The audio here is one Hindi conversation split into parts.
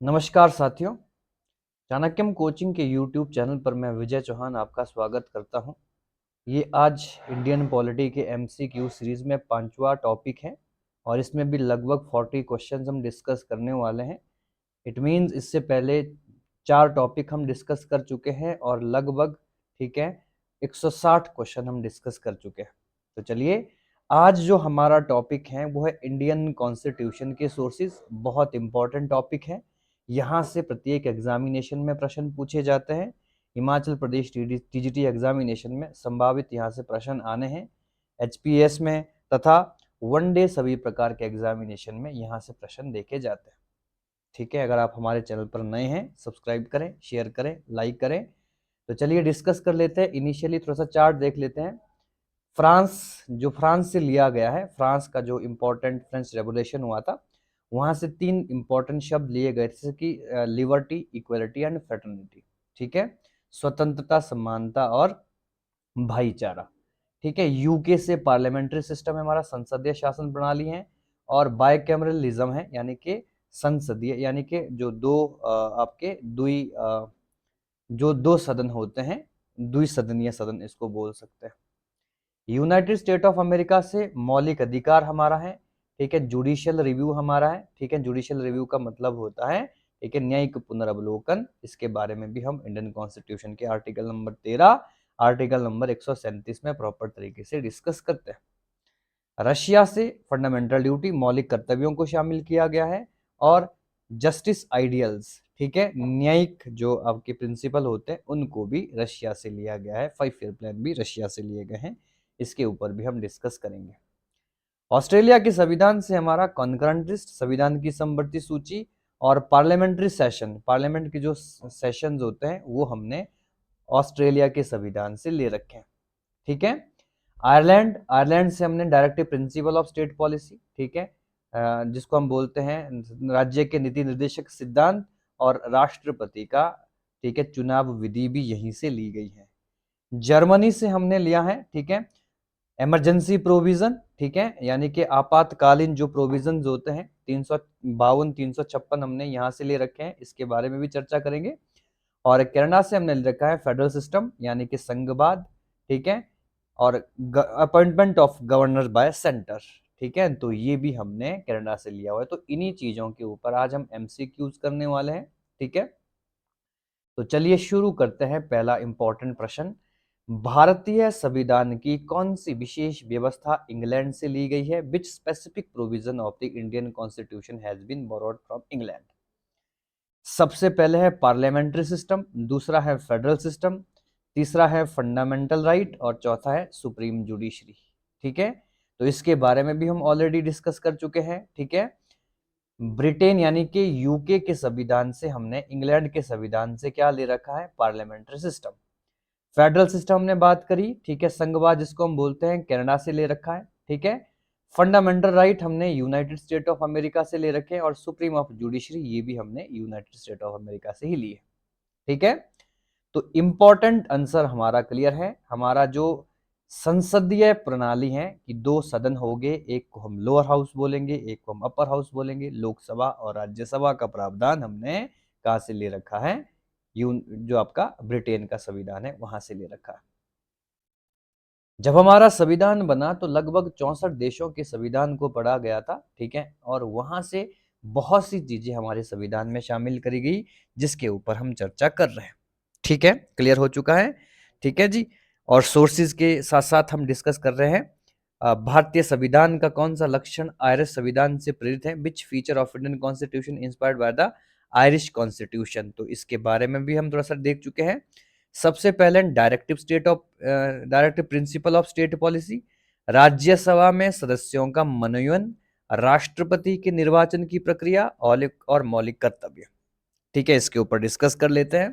नमस्कार साथियों, चाणक्यम कोचिंग के यूट्यूब चैनल पर मैं विजय चौहान आपका स्वागत करता हूं। ये आज इंडियन पॉलिटी के एमसीक्यू सीरीज में 5वां टॉपिक है और इसमें भी लगभग 40 क्वेश्चंस हम डिस्कस करने वाले हैं। इट मीन्स इससे पहले 4 टॉपिक हम डिस्कस कर चुके हैं और लगभग 160 क्वेश्चन हम डिस्कस कर चुके हैं। तो चलिए, आज जो हमारा टॉपिक है वो है इंडियन कॉन्स्टिट्यूशन के सोर्सेज। बहुत इंपॉर्टेंट टॉपिक है, यहाँ से प्रत्येक एग्जामिनेशन में प्रश्न पूछे जाते हैं। हिमाचल प्रदेश टीजीटी एग्जामिनेशन में संभावित यहाँ से प्रश्न आने हैं, एचपीएस में तथा वनडे सभी प्रकार के एग्जामिनेशन में यहाँ से प्रश्न देखे जाते हैं। ठीक है, अगर आप हमारे चैनल पर नए हैं सब्सक्राइब करें, शेयर करें, लाइक करें। तो चलिए डिस्कस कर लेते हैं। इनिशियली थोड़ा सा चार्ट देख लेते हैं। फ्रांस से लिया गया है, फ्रांस का जो इम्पोर्टेंट फ्रेंच रेवोल्यूशन हुआ था वहां से 3 इंपॉर्टेंट शब्द लिए गए थे, जैसे कि लिबर्टी, इक्वलिटी एंड फ्रेटर्निटी। ठीक है, स्वतंत्रता, समानता और भाईचारा। ठीक है, यूके से पार्लियामेंट्री सिस्टम है हमारा, संसदीय शासन प्रणाली है, और बायकैमरलिज्म है, यानी कि संसदीय, यानी कि जो आपके जो दो सदन होते हैं, द्विसदनीय सदन इसको बोल सकते हैं। यूनाइटेड स्टेट ऑफ अमेरिका से मौलिक अधिकार हमारा है। ठीक है, जुडिशियल रिव्यू हमारा है। ठीक है, जुडिशियल रिव्यू का मतलब होता है ठीक है न्यायिक पुनर्वलोकन। इसके बारे में भी हम इंडियन कॉन्स्टिट्यूशन के आर्टिकल नंबर 13, आर्टिकल नंबर 137 में प्रॉपर तरीके से डिस्कस करते हैं। रशिया से फंडामेंटल ड्यूटी, मौलिक कर्तव्यों को शामिल किया गया है, और जस्टिस आइडियल्स, ठीक है, न्यायिक जो आपके प्रिंसिपल होते हैं उनको भी रशिया से लिया गया है। 5 ईयर प्लान भी रशिया से लिए गए हैं, इसके ऊपर भी हम डिस्कस करेंगे। ऑस्ट्रेलिया के संविधान से हमारा कॉन्करेंट लिस्ट, संविधान की समवर्ती सूची, और पार्लियामेंट्री सेशन, पार्लियामेंट के जो सेशंस होते हैं वो हमने ऑस्ट्रेलिया के संविधान से ले रखे हैं। ठीक है, आयरलैंड, आयरलैंड से हमने directive principle of state policy, ठीक है, जिसको हम बोलते हैं राज्य के नीति निर्देशक सिद्धांत, और राष्ट्रपति का ठीक है चुनाव विधि भी यहीं से ली गई है। जर्मनी से हमने लिया है ठीक है इमरजेंसी प्रोविजन, ठीक है, यानी कि आपातकालीन जो प्रोविजन होते हैं 352 356 हमने यहाँ से ले रखे हैं, इसके बारे में भी चर्चा करेंगे। और कनाडा से हमने ले रखा है फेडरल सिस्टम, यानी कि संघवाद, ठीक है, और appointment of governor bye centre. ठीक है, तो ये भी हमने कनाडा से लिया हुआ है। तो इन्हीं चीजों के ऊपर आज हम एमसीक्यूज करने वाले हैं। ठीक है, तो चलिए शुरू करते हैं। पहला इंपॉर्टेंट प्रश्न, भारतीय संविधान की कौन सी विशेष व्यवस्था इंग्लैंड से ली गई है? Which specific provision of the Indian constitution has been borrowed from England? सबसे पहले है पार्लियामेंट्री सिस्टम, दूसरा है फेडरल सिस्टम, तीसरा है फंडामेंटल राइट, और चौथा है सुप्रीम जुडिशरी। ठीक है, तो इसके बारे में भी हम ऑलरेडी डिस्कस कर चुके हैं। ठीक है, ब्रिटेन यानी कि यूके के संविधान से हमने इंग्लैंड के संविधान से क्या ले रखा है? Parliamentary system. फेडरल सिस्टम हमने बात करी, ठीक है, संघवाद जिसको हम बोलते हैं, कनाडा से ले रखा है। ठीक है, फंडामेंटल राइट हमने यूनाइटेड स्टेट ऑफ अमेरिका से ले रखे हैं, और सुप्रीम ऑफ जुडिशरी ये भी हमने यूनाइटेड स्टेट ऑफ अमेरिका से ही ली है। ठीक है, तो इंपॉर्टेंट आंसर हमारा क्लियर है। हमारा जो संसदीय प्रणाली है कि 2 सदन हो गए, एक को हम लोअर हाउस बोलेंगे, एक को हम अपर हाउस बोलेंगे, लोकसभा और राज्यसभा का प्रावधान हमने कहां से ले रखा है? जो आपका ब्रिटेन का संविधान है वहां से ले रखा है। जब हमारा संविधान बना तो लगभग 64 देशों के संविधान को पढ़ा गया था। ठीक है, और वहां से बहुत सी चीजें हमारे संविधान में शामिल करी गई, जिसके ऊपर हम चर्चा कर रहे हैं। ठीक है, क्लियर हो चुका है? ठीक है जी, और सोर्सेज के साथ साथ हम डिस्कस कर रहे हैं। भारतीय संविधान का कौन सा लक्षण आयरिश संविधान से प्रेरित है? Which feature of Indian constitution inspired by the Irish constitution? तो इसके बारे में भी हम थोड़ा सा देख चुके हैं। सबसे पहले directive principle of state policy, Rajya Sabha में सदस्यों का मनोनयन, राष्ट्रपति के निर्वाचन की प्रक्रिया और मौलिक कर्तव्य। ठीक है, इसके ऊपर डिस्कस कर लेते हैं।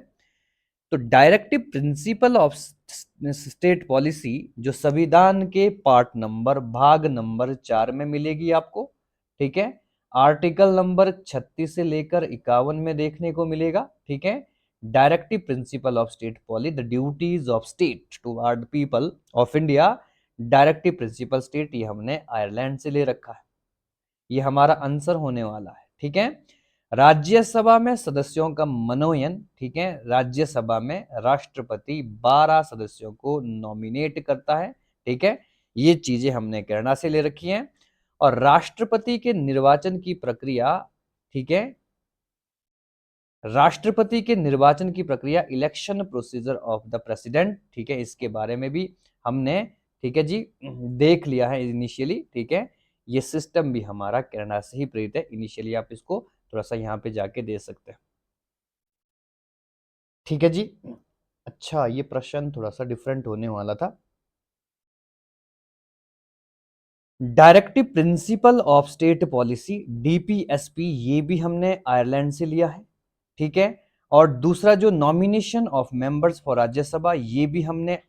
तो directive principle of state policy जो संविधान के पार्ट नंबर भाग नंबर 4 में मिलेगी आपको। ठीक है, आर्टिकल नंबर 36 से लेकर 51 में देखने को मिलेगा। ठीक है, directive principle of state policy, the duties of state toward people of India, directive principle state, ये हमने आयरलैंड से ले रखा है। ये हमारा आंसर होने वाला है। ठीक है, राज्यसभा में सदस्यों का मनोनयन, ठीक है, राज्यसभा में राष्ट्रपति 12 सदस्यों को नॉमिनेट करता है, ठीक है, ये चीजें हमने कैनेडा से ले रखी हैं। और राष्ट्रपति के निर्वाचन की प्रक्रिया, ठीक है, राष्ट्रपति के निर्वाचन की प्रक्रिया election procedure of the president, ठीक है, इसके बारे में भी हमने, ठीक है जी, देख लिया है इनिशियली, ठीक है। ये सिस्टम भी हमारा कनाडा से ही प्रेरित है इनिशियली, आप इसको थोड़ा सा यहाँ पे जाके दे सकते हैं, ठीक है जी। अच्छा, ये प्रश्न थोड़ा सा डिफरेंट होने वाला था। Directive principle of state policy, DPSP, ये भी हमने आयरलैंड से लिया है, ठीक है। और दूसरा जो nomination of members for Rajya Sabha, ये भी हमने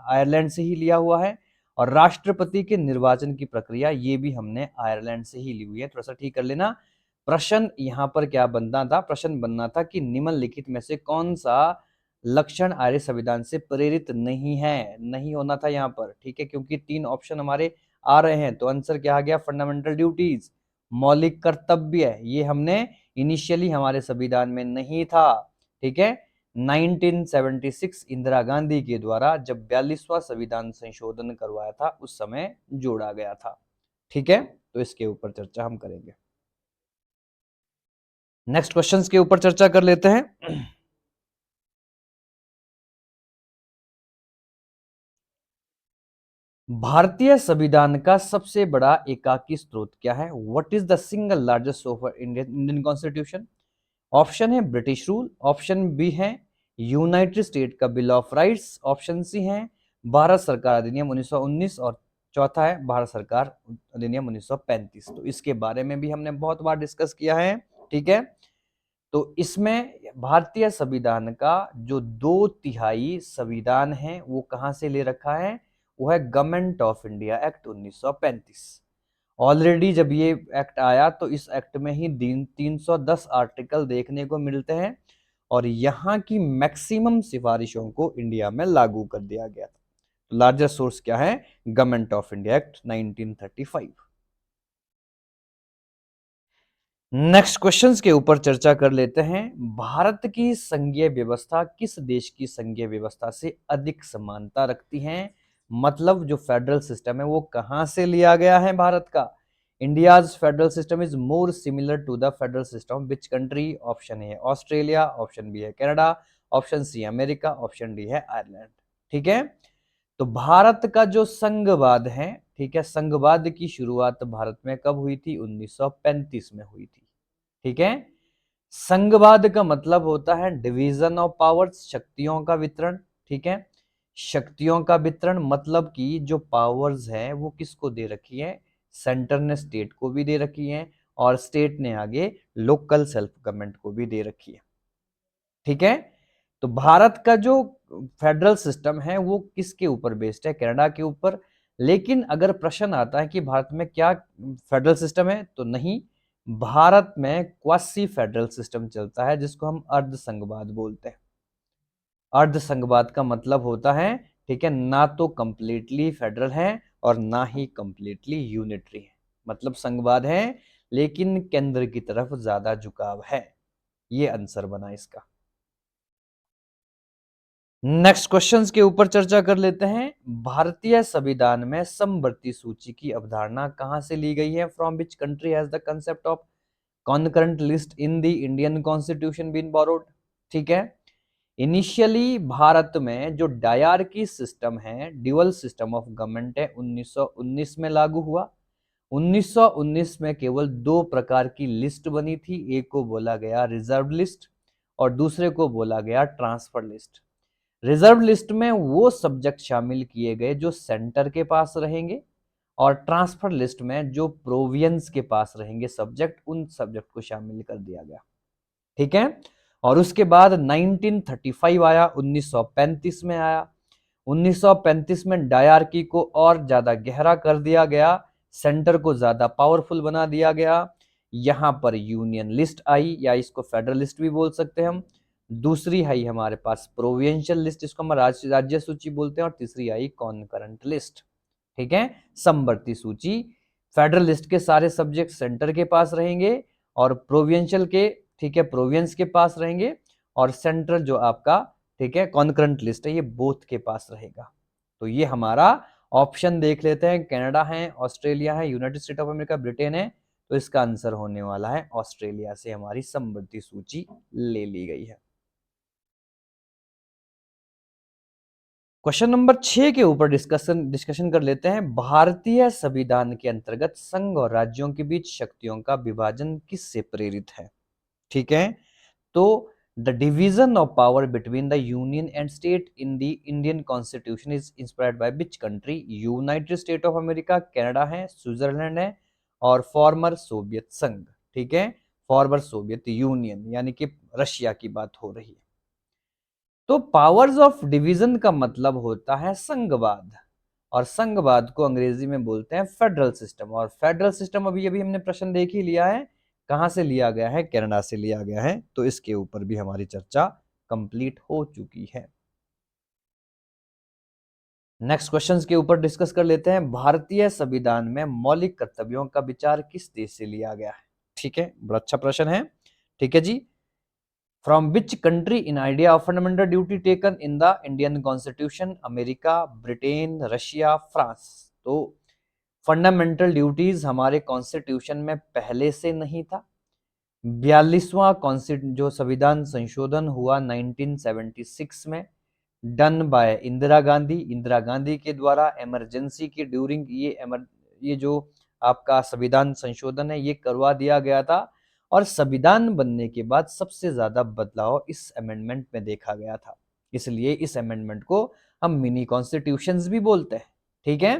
आयरलैंड से ही लिया हुआ है। और राष्ट्रपति के निर्वाचन की प्रक्रिया, ये भी हमने आयरलैंड से ही ली हुई है, थोड़ा सा ठीक कर लेना। प्रश्न यहाँ पर क्या बनना था, प्रश्न बनना था कि निम्नलिखित में से कौन सा लक्षण आर्य संविधान से प्रेरित नहीं है, नहीं होना था यहाँ पर, ठीक है, क्योंकि 3 ऑप्शन हमारे आ रहे हैं। तो आंसर क्या आ गया, फंडामेंटल ड्यूटीज, मौलिक कर्तव्य, ये हमने इनिशियली हमारे संविधान में नहीं था, ठीक है। 1976 इंदिरा गांधी के द्वारा जब 42वां संविधान संशोधन करवाया था, उस समय जोड़ा गया था, ठीक है। तो इसके ऊपर चर्चा हम करेंगे। नेक्स्ट क्वेश्चंस के ऊपर चर्चा कर लेते हैं। भारतीय संविधान का सबसे बड़ा एकाकी स्रोत क्या है? What is the single largest source for Indian constitution? Option है ब्रिटिश रूल, ऑप्शन बी है यूनाइटेड स्टेट का bill of rights, option C है भारत सरकार अधिनियम 1919 और चौथा है भारत सरकार अधिनियम 1935। तो इसके बारे में भी हमने बहुत बार डिस्कस किया है, ठीक है। तो इसमें भारतीय संविधान का जो 2/3 संविधान है वो कहां से ले रखा है? वो है government of India act 1935। Already जब ये एक्ट आया तो इस एक्ट में ही 310 आर्टिकल देखने को मिलते हैं और यहाँ की मैक्सिमम सिफारिशों को इंडिया में लागू कर दिया गया था। तो लार्जेस्ट सोर्स क्या है? Government of India act 1935। Next questions के ऊपर चर्चा कर लेते हैं। भारत की संघीय व्यवस्था किस देश की संघीय व्यवस्था से अधिक समानता रखती है? मतलब जो फेडरल सिस्टम है वो कहां से लिया गया है भारत का? India's federal system is more similar to the federal system which country? Option A है ऑस्ट्रेलिया, ऑप्शन बी है Canada, option C America, option D है आयरलैंड, ठीक है। तो भारत का जो संघवाद है, ठीक है, संघवाद की शुरुआत भारत में कब हुई थी? 1935 में हुई थी, ठीक है। संघवाद का मतलब होता है डिवीजन ऑफ पावर्स, शक्तियों का वितरण, ठीक है। शक्तियों का वितरण मतलब कि जो पावर्स है वो किसको दे रखी है? सेंटर ने स्टेट को भी दे रखी है और स्टेट ने आगे लोकल सेल्फ गवर्नमेंट को भी दे रखी है, ठीक है। तो भारत का जो फेडरल सिस्टम है वो किसके ऊपर बेस्ड है? कनाडा के ऊपर। लेकिन अगर प्रश्न आता है कि भारत में क्या फेडरल सिस्टम है, तो नहीं, भारत में क्वासी फेडरल सिस्टम चलता है जिसको हम अर्ध संघवाद बोलते हैं। अर्ध संघवाद का मतलब होता है, ठीक है, ना तो कंप्लीटली फेडरल है और ना ही कंप्लीटली यूनिटरी है, मतलब संघवाद है लेकिन केंद्र की तरफ ज्यादा झुकाव है। ये आंसर बना इसका। नेक्स्ट क्वेश्चंस के ऊपर चर्चा कर लेते हैं। भारतीय संविधान में समवर्ती सूची की अवधारणा कहां से ली गई है? From which country has the concept of concurrent list in the Indian constitution been borrowed? ठीक है, इनिशियली भारत में जो डायरकी सिस्टम है, ड्यूअल सिस्टम ऑफ गवर्नमेंट है, 1919 में लागू हुआ। 1919 में केवल 2 प्रकार की लिस्ट बनी थी, एक को बोला गया रिजर्व लिस्ट और दूसरे को बोला गया ट्रांसफर लिस्ट। रिजर्व लिस्ट में वो सब्जेक्ट शामिल किए गए जो सेंटर के पास रहेंगे और ट्रांसफर लिस्ट में जो प्रोविंस के पास रहेंगे सब्जेक्ट, उन सब्जेक्ट को शामिल कर दिया गया, ठीक है। और उसके बाद 1935 आया, 1935 में आया। 1935 में डायरकी को और ज्यादा गहरा कर दिया गया, सेंटर को ज्यादा पावरफुल बना दिया गया। यहां पर यूनियन लिस्ट आई या इसको फेडरल लिस्ट भी बोल सकते हैं हम। दूसरी आई हमारे पास प्रोविंशियल लिस्ट, जिसको हम राज्य सूची बोलते हैं, और तीसरी आई कॉन्करेंट लिस्ट, ठीक है, समवर्ती सूची। फेडरल लिस्ट के सारे सब्जेक्ट सेंटर के पास रहेंगे और प्रोविंशियल के ठीक है, प्रोविंस के पास रहेंगे, और सेंट्रल जो आपका, ठीक है, कॉन्करेंट लिस्ट है, ये बोथ के पास रहेगा। तो ये हमारा ऑप्शन देख लेते हैं, कनाडा है, ऑस्ट्रेलिया है, United State of America, Britain है। तो इसका आंसर होने वाला है ऑस्ट्रेलिया से हमारी समवर्ती सूची ले ली गई है। क्वेश्चन नंबर 6 के ऊपर डिस्कशन कर लेते हैं। भारतीय संविधान के अंतर्गत संघ और राज्यों के बीच शक्तियों का विभाजन किससे प्रेरित है? ठीक है, तो the division of power between the union and state in the Indian constitution is inspired by which country? United State of America, Canada है, स्विट्जरलैंड है, और फॉर्मर सोवियत संघ। ठीक है, फॉर्मर सोवियत यूनियन यानी कि रशिया की बात हो रही है। तो पावर्स ऑफ डिवीजन का मतलब होता है संघवाद, और संघवाद को अंग्रेजी में बोलते हैं फेडरल सिस्टम। और फेडरल सिस्टम अभी अभी हमने प्रश्न देख ही लिया है, कहां से लिया गया है? कनाडा से लिया गया है। तो इसके ऊपर भी हमारी चर्चा कंप्लीट हो चुकी है। नेक्स्ट क्वेश्चंस के ऊपर डिस्कस कर लेते हैं। भारतीय संविधान में मौलिक कर्तव्यों का विचार किस देश से लिया गया है? ठीक है, बड़ा अच्छा प्रश्न है। ठीक है जी, from which country in idea of fundamental duty taken in the Indian constitution? America, Britain, Russia, France. तो फंडामेंटल ड्यूटीज हमारे कॉन्स्टिट्यूशन में पहले से नहीं था। 42वां जो संविधान संशोधन हुआ 1976 में, डन बाय इंदिरा गांधी के द्वारा इमरजेंसी के ड्यूरिंग ये जो आपका संविधान संशोधन है ये करवा दिया गया था। और संविधान बनने के बाद सबसे ज्यादा बदलाव इस अमेंडमेंट में देखा गया था, इसलिए इस अमेंडमेंट को हम मिनी कॉन्स्टिट्यूशंस भी बोलते हैं। ठीक है,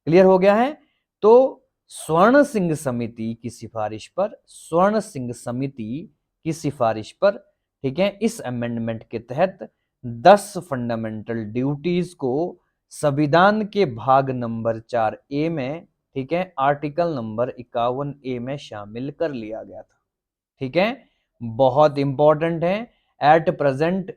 क्लियर हो गया है। तो स्वर्ण सिंह समिति की सिफारिश पर, स्वर्ण सिंह समिति की सिफारिश पर, ठीक है, इस अमेंडमेंट के तहत 10 फंडामेंटल ड्यूटीज को संविधान के भाग नंबर 4A में, ठीक है, आर्टिकल नंबर 51A में शामिल कर लिया गया था। ठीक है, बहुत इंपॉर्टेंट है। एट प्रेजेंट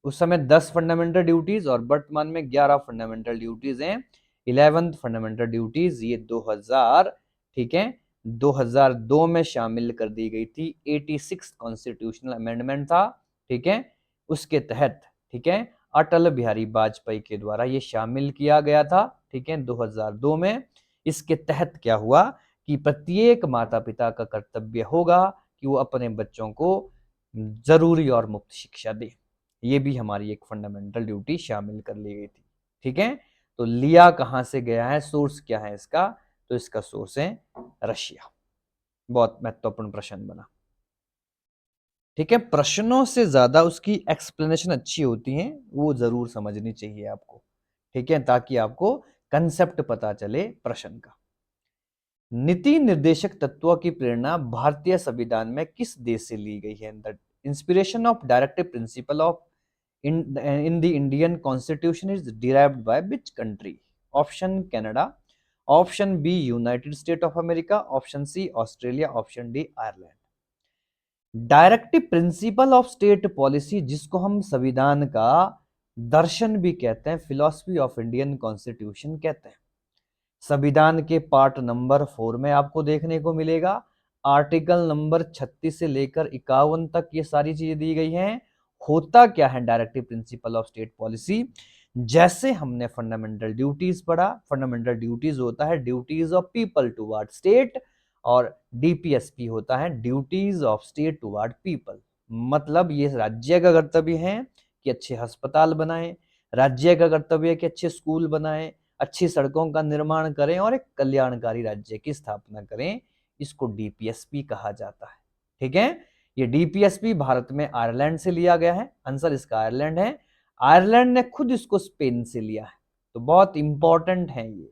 उस समय 10 फंडामेंटल ड्यूटीज और वर्तमान में 11 फंडामेंटल ड्यूटीज हैं। 11th फंडामेंटल ड्यूटीज ये 2000, ठीक है, 2002 में शामिल कर दी गई थी। 86 कॉन्स्टिट्यूशनल अमेंडमेंट था। ठीक है, उसके तहत, ठीक है, अटल बिहारी वाजपेयी के द्वारा ये शामिल किया गया था। ठीक है, 2002 में। इसके तहत क्या हुआ कि प्रत्येक माता पिता का कर्तव्य होगा कि वो अपने बच्चों को जरूरी और मुफ्त शिक्षा दे। ये भी हमारी एक फंडामेंटल ड्यूटी शामिल कर ली गई थी। ठीक है, तो लिया कहां से गया है, सोर्स क्या है इसका? तो इसका सोर्स है रशिया। बहुत महत्वपूर्ण प्रश्न बना। ठीक है, प्रश्नों से ज्यादा उसकी एक्सप्लेनेशन अच्छी होती है, वो जरूर समझनी चाहिए आपको। ठीक है, ताकि आपको कंसेप्ट पता चले प्रश्न का। नीति निर्देशक तत्वों की प्रेरणा भारतीय संविधान में किस देश से ली गई है? The inspiration of directive principle of in the Indian Constitution is derived by which country? Option Canada, option B United States of America, option C Australia, option D Ireland. Directive principle of state policy, जिसको हम संविधान का दर्शन भी कहते हैं, फिलॉसफी ऑफ इंडियन कॉन्स्टिट्यूशन कहते हैं, संविधान के पार्ट नंबर 4 में आपको देखने को मिलेगा। आर्टिकल नंबर 36 से लेकर 51 तक ये सारी चीजें दी गई हैं। होता क्या है directive principle of state policy? जैसे हमने फंडामेंटल ड्यूटीज पढ़ा, फंडामेंटल ड्यूटीज होता है duties of people toward state, और डीपीएसपी होता है duties of state toward people. मतलब ये राज्य का कर्तव्य है कि अच्छे अस्पताल बनाएं, राज्य का कर्तव्य है कि अच्छे स्कूल बनाएं, अच्छी सड़कों का निर्माण करें और एक कल्याणकारी राज्य की स्थापना करें। इसको डीपीएसपी कहा जाता है। ठीक है, ये डीपीएसपी भारत में आयरलैंड से लिया गया है। आंसर इसका आयरलैंड है। आयरलैंड ने खुद इसको स्पेन से लिया है। तो बहुत इंपॉर्टेंट है ये,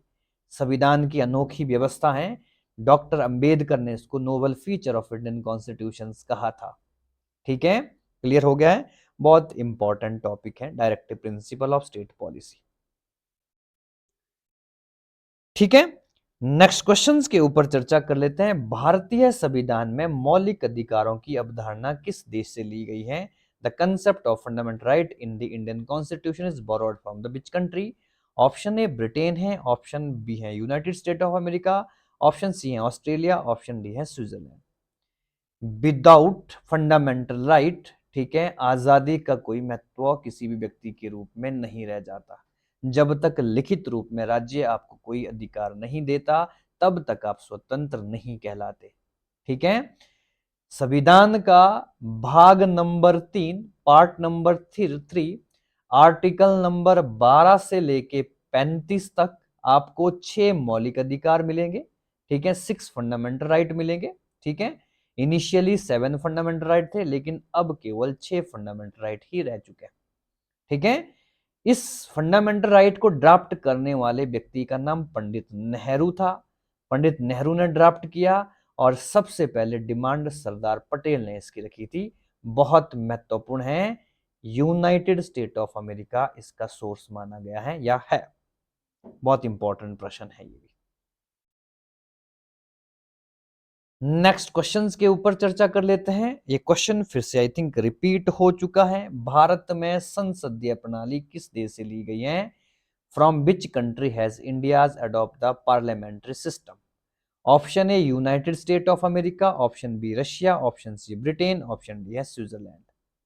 संविधान की अनोखी व्यवस्था है। डॉक्टर अंबेडकर ने इसको noble feature of Indian constitution कहा था। ठीक है, क्लियर हो गया है। बहुत इंपॉर्टेंट टॉपिक है directive principle of state policy. ठीक है, नेक्स्ट क्वेश्चंस के ऊपर चर्चा कर लेते हैं। भारतीय संविधान में मौलिक अधिकारों की अवधारणा किस देश से ली गई है? The concept of fundamental right in the Indian constitution is borrowed from the which country? Option A Britain है, ऑप्शन बी है United State of America, option C है ऑस्ट्रेलिया, ऑप्शन डी है स्विट्जरलैंड। विदाउट फंडामेंटल राइट, ठीक है, आजादी का कोई महत्व किसी भी व्यक्ति के रूप में नहीं रह जाता। जब तक लिखित रूप में राज्य आपको कोई अधिकार नहीं देता, तब तक आप स्वतंत्र नहीं कहलाते। ठीक है। संविधान का भाग number 3, part number 3, article number 12 से लेके 35 तक आपको 6 मौलिक अधिकार मिलेंगे। ठीक है, 6 फंडामेंटल राइट मिलेंगे। ठीक है, इनिशियली 7 फंडामेंटल राइट थे, लेकिन अब केवल 6 फंडामेंटल राइट ही रह चुके हैं। ठीक है, इस फंडामेंटल राइट को ड्राफ्ट करने वाले व्यक्ति का नाम पंडित नेहरू था। पंडित नेहरू ने ड्राफ्ट किया और सबसे पहले डिमांड सरदार पटेल ने इसकी रखी थी। बहुत महत्वपूर्ण है, यूनाइटेड स्टेट ऑफ अमेरिका इसका सोर्स माना गया है या है। बहुत इंपॉर्टेंट प्रश्न है ये भी। नेक्स्ट क्वेश्चंस के ऊपर चर्चा कर लेते हैं। ये क्वेश्चन फिर से आई थिंक रिपीट हो चुका है। भारत में संसदीय प्रणाली किस देश से ली गई है? From which country has India's adopt the parliamentary system? Option A United State of America, option B Russia, option C Britain, option D है स्विट्जरलैंड।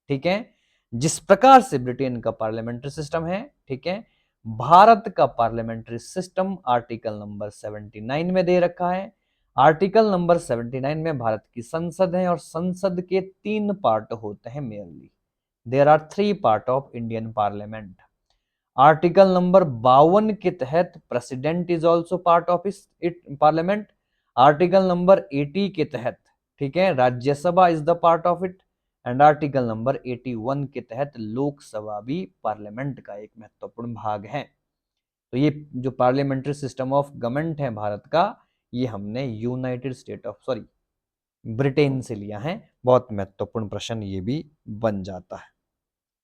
ठीक है, जिस प्रकार से ब्रिटेन का पार्लियामेंट्री सिस्टम है, ठीक है, भारत का पार्लियामेंट्री सिस्टम आर्टिकल नंबर 79 में दे रखा है। आर्टिकल नंबर 79 में भारत की संसद है और संसद के 3 पार्ट होते हैं merely. There are 3 part of Indian parliament. Article number 52 के तहत president is also part of it parliament. Article number 80 के तहत, ठीक है, Rajya Sabha is the part of it. And article number 81 के तहत लोकसभा भी पार्लियामेंट का एक महत्वपूर्ण भाग है। तो ये जो पार्लियामेंट्री सिस्टम ऑफ गवर्नमेंट है भारत का, ये हमने United State of sorry Britain से लिया है। बहुत महत्वपूर्ण प्रश्न ये भी बन जाता है।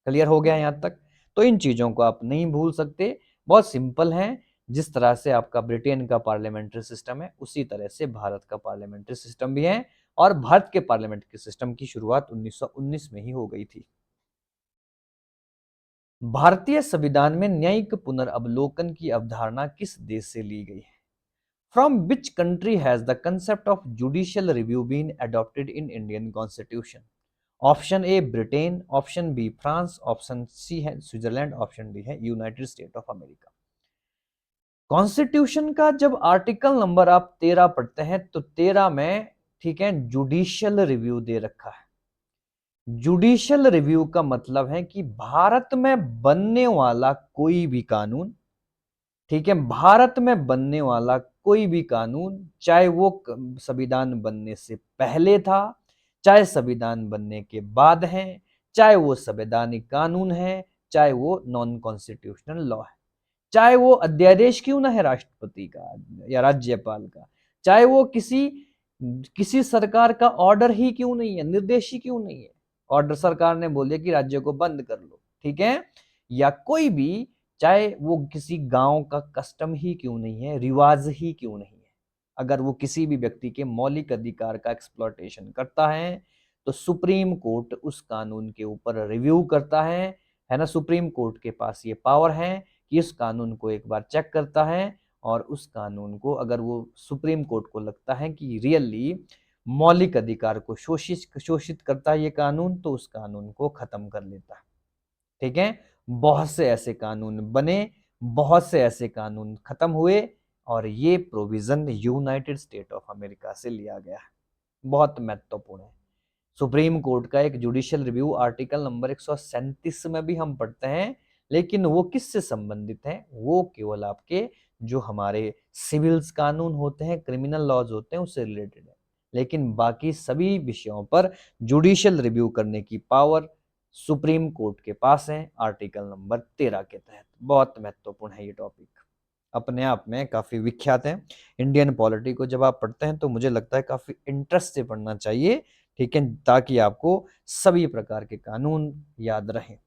क्लियर हो गया यहाँ तक? तो इन चीजों को आप नहीं भूल सकते, बहुत सिंपल है। जिस तरह से आपका ब्रिटेन का पार्लियामेंट्री सिस्टम है, उसी तरह से भारत का पार्लियामेंट्री सिस्टम भी है। और भारत के पार्लियामेंट के सिस्टम की शुरुआत 1919 में ही हो गई थी। भारतीय संविधान में न्यायिक पुनर्अवलोकन की अवधारणा किस देश से ली गई है? From which country has the concept of judicial review been adopted in Indian constitution? Option A Britain, option B France, option C है स्विट्जरलैंड, ऑप्शन डी है United State of America. Constitution का जब आर्टिकल नंबर आप 13 पढ़ते हैं तो 13 में, ठीक है, जुडिशियल रिव्यू दे रखा है। जुडिशियल रिव्यू का मतलब है कि भारत में बनने वाला कोई भी कानून, ठीक है, भारत में बनने वाला कोई भी कानून, चाहे वो संविधान बनने से पहले था, चाहे संविधान बनने के बाद है, चाहे वो संवैधानिक कानून है, चाहे वो नॉन कॉन्स्टिट्यूशनल लॉ है, चाहे वो अध्यादेश क्यों ना है राष्ट्रपति का या राज्यपाल का, चाहे वो किसी किसी सरकार का ऑर्डर ही क्यों नहीं है, निर्देश ही क्यों नहीं है, ऑर्डर सरकार ने बोल दिया कि राज्य को बंद कर लो, ठीक है, या कोई भी, चाहे वो किसी गांव का कस्टम ही क्यों नहीं है, रिवाज ही क्यों नहीं है, अगर वो किसी भी व्यक्ति के मौलिक अधिकार का एक्सप्लॉयटेशन करता है तो सुप्रीम कोर्ट उस कानून के ऊपर रिव्यू करता है ना। सुप्रीम कोर्ट के पास ये पावर है कि इस कानून को एक बार चेक करता है और उस कानून को, अगर वो सुप्रीम कोर्ट को लगता है कि रियली मौलिक अधिकार को शोषित करता है ये कानून, तो उस कानून को खत्म कर लेता है। ठीक है, बहुत से ऐसे कानून बने, बहुत से ऐसे कानून खत्म हुए और ये provision United State of America से लिया गया है। बहुत महत्वपूर्ण है। सुप्रीम कोर्ट का एक जुडिशियल रिव्यू आर्टिकल नंबर 137 में भी हम पढ़ते हैं, लेकिन वो किससे संबंधित है? वो केवल आपके जो हमारे सिविल्स कानून होते हैं, क्रिमिनल लॉज होते हैं, उससे रिलेटेड है। लेकिन बाकी सभी विषयों पर जुडिशियल रिव्यू करने की पावर सुप्रीम कोर्ट के पास है आर्टिकल नंबर 13 के तहत। बहुत महत्वपूर्ण है ये टॉपिक, अपने आप में काफी विख्यात है। इंडियन पॉलिटी को जब आप पढ़ते हैं तो मुझे लगता है काफी इंटरेस्ट से पढ़ना चाहिए, ठीक है, ताकि आपको सभी प्रकार के कानून याद रहें।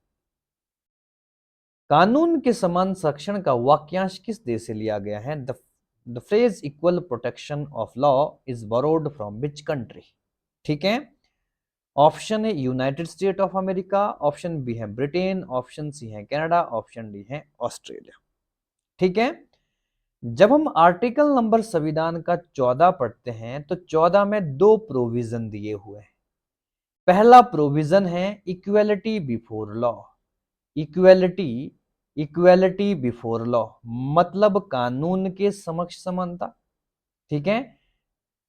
कानून के समान संरक्षण का वाक्यांश किस देश से लिया गया है? The phrase equal protection of law is borrowed from which country? ठीक है, ऑप्शन है United State of America, option B है ब्रिटेन, ऑप्शन सी है कनाडा, ऑप्शन डी है ऑस्ट्रेलिया। ठीक है, जब हम आर्टिकल नंबर संविधान का 14 पढ़ते हैं तो 14 में 2 प्रोविजन दिए हुए हैं। पहला प्रोविजन है equality before law. Equality equality before law मतलब कानून के समक्ष समानता। ठीक है,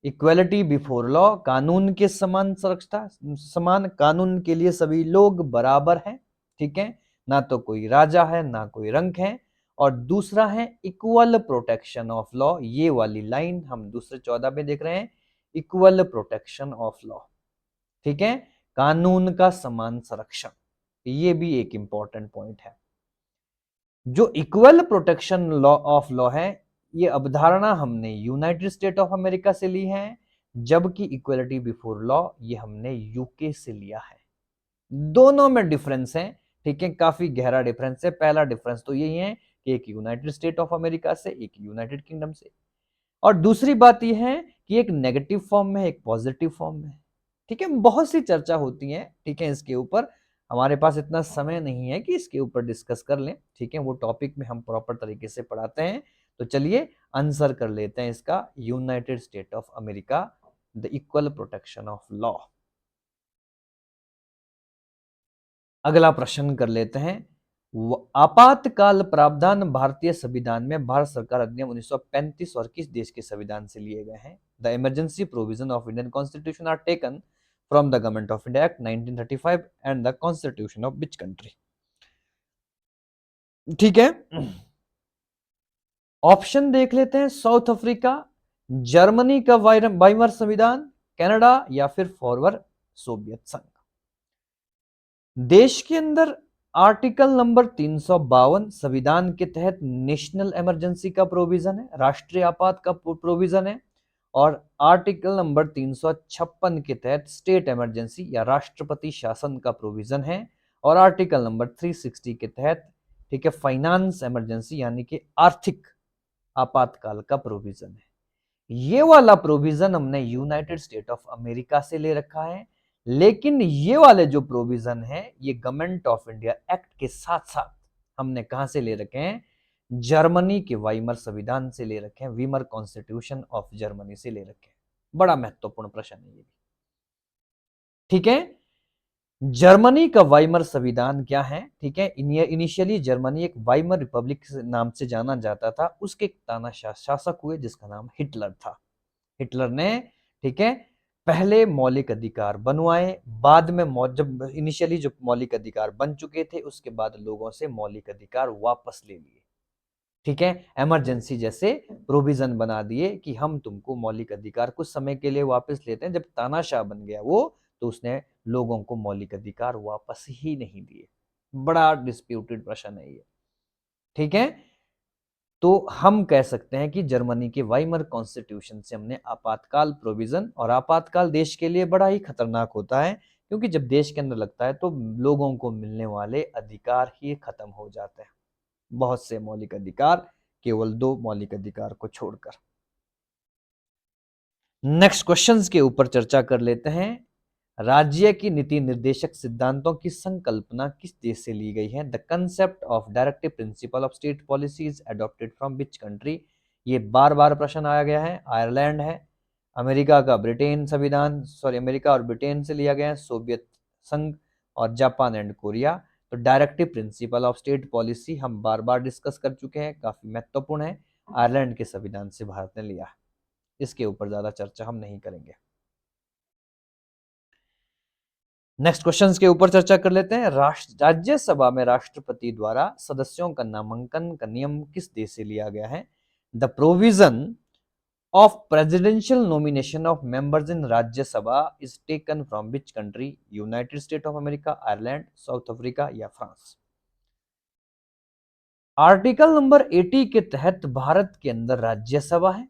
इक्वेलिटी बिफोर लॉ कानून के समान सुरक्षा, समान कानून के लिए सभी लोग बराबर हैं। ठीक है, ना तो कोई राजा है ना कोई रंक है। और दूसरा है इक्वल प्रोटेक्शन ऑफ लॉ, ये वाली लाइन हम दूसरे 14 में देख रहे हैं, इक्वल प्रोटेक्शन ऑफ लॉ। ठीक है, कानून का समान संरक्षण, ये भी एक इंपॉर्टेंट पॉइंट है। जो equal protection law of law है, ये अवधारणा हमने यूनाइटेड स्टेट ऑफ अमेरिका से ली है, जबकि इक्वलिटी बिफोर लॉ ये हमने यूके से लिया है। दोनों में डिफरेंस है। ठीक है, काफी गहरा डिफरेंस है। पहला डिफरेंस तो यही है कि एक यूनाइटेड स्टेट ऑफ अमेरिका से, एक यूनाइटेड किंगडम से। और दूसरी बात यह है कि एक नेगेटिव फॉर्म में, एक पॉजिटिव फॉर्म में। ठीक है, बहुत सी चर्चा होती है, ठीक है, इसके ऊपर हमारे पास इतना समय नहीं है कि इसके ऊपर डिस्कस कर लें। ठीक है, वो टॉपिक में हम प्रॉपर तरीके से पढ़ाते हैं। तो चलिए आंसर कर लेते हैं इसका, United State of America, the equal protection of law. अगला प्रश्न कर लेते हैं, आपातकाल प्रावधान भारतीय संविधान में भारत सरकार अधिनियम 1935 और किस देश के संविधान से लिए गए हैं? The emergency provision of Indian constitution are taken from the government of India act 1935 and the constitution of which country? ठीक है, ऑप्शन देख लेते हैं, साउथ अफ्रीका, जर्मनी का वाइमर संविधान, कनाडा या फिर फॉरवर्ड सोवियत संघ। देश के अंदर आर्टिकल नंबर 352 संविधान के तहत नेशनल इमरजेंसी का प्रोविजन है, राष्ट्रीय आपात का प्रोविजन है। और आर्टिकल नंबर 356 के तहत स्टेट इमरजेंसी या राष्ट्रपति शासन का प्रोविजन है। और आर्टिकल नंबर 360 के तहत, ठीक है, फाइनेंस इमरजेंसी यानी कि आर्थिक आपातकाल का प्रोविजन है। ये वाला प्रोविजन हमने यूनाइटेड स्टेट ऑफ अमेरिका से ले रखा है, लेकिन ये वाले जो प्रोविजन है ये गवर्नमेंट ऑफ इंडिया एक्ट के साथ साथ हमने कहां से ले रखे हैं? जर्मनी के वाइमर संविधान से ले रखे हैं, वीमर कॉन्स्टिट्यूशन ऑफ जर्मनी से ले रखे हैं। बड़ा महत्वपूर्ण प्रश्न है ये। ठीक है, जर्मनी का वाइमर संविधान क्या है? ठीक है, इनिशियली जर्मनी एक वाइमर रिपब्लिक नाम से जाना जाता था, उसके तानाशाह शासक हुए जिसका नाम हिटलर था। हिटलर ने, ठीक है, पहले मौलिक अधिकार बनवाए, बाद में जब इनिशियली जो मौलिक अधिकार बन चुके थे उसके बाद लोगों से मौलिक अधिकार वापस ले लिए। ठीक है, इमरजेंसी जैसे प्रोविजन बना दिए कि हम तुमको मौलिक अधिकार कुछ समय के लिए वापस लेते हैं। जब तानाशाह बन गया वो, तो उसने लोगों को मौलिक अधिकार वापस ही नहीं दिए। बड़ा डिस्प्यूटेड प्रश्न है ये। ठीक है, तो हम कह सकते हैं कि जर्मनी के वाइमर कॉन्स्टिट्यूशन से हमने आपातकाल प्रोविजन, और आपातकाल देश के लिए बड़ा ही खतरनाक होता है क्योंकि जब देश के अंदर लगता है तो लोगों को मिलने वाले अधिकार ही खत्म हो जाते हैं, बहुत से मौलिक अधिकार, केवल 2 मौलिक अधिकार को छोड़कर। नेक्स्ट क्वेश्चंस के ऊपर चर्चा कर लेते हैं। राज्य की नीति निर्देशक सिद्धांतों की संकल्पना किस देश से ली गई है? The concept of directive principle of state policy is adopted from which country? ये बार बार प्रश्न आया गया है। आयरलैंड है, अमेरिका का ब्रिटेन संविधान, सॉरी, अमेरिका और ब्रिटेन से लिया गया है, सोवियत संघ, और जापान एंड कोरिया। तो directive principle of state policy हम बार बार डिस्कस कर चुके हैं, काफी महत्वपूर्ण है। आयरलैंड के संविधान से भारत ने लिया है, इसके ऊपर ज्यादा चर्चा हम नहीं करेंगे। नेक्स्ट क्वेश्चंस के ऊपर चर्चा कर लेते हैं। राज्यसभा में राष्ट्रपति द्वारा सदस्यों का नामांकन का नियम किस देश से लिया गया है? The provision of presidential nomination of members in Rajya Sabha is taken from which country? United State of America, Ireland, south Africa या फ्रांस? आर्टिकल नंबर 80 के तहत भारत के अंदर राज्यसभा है,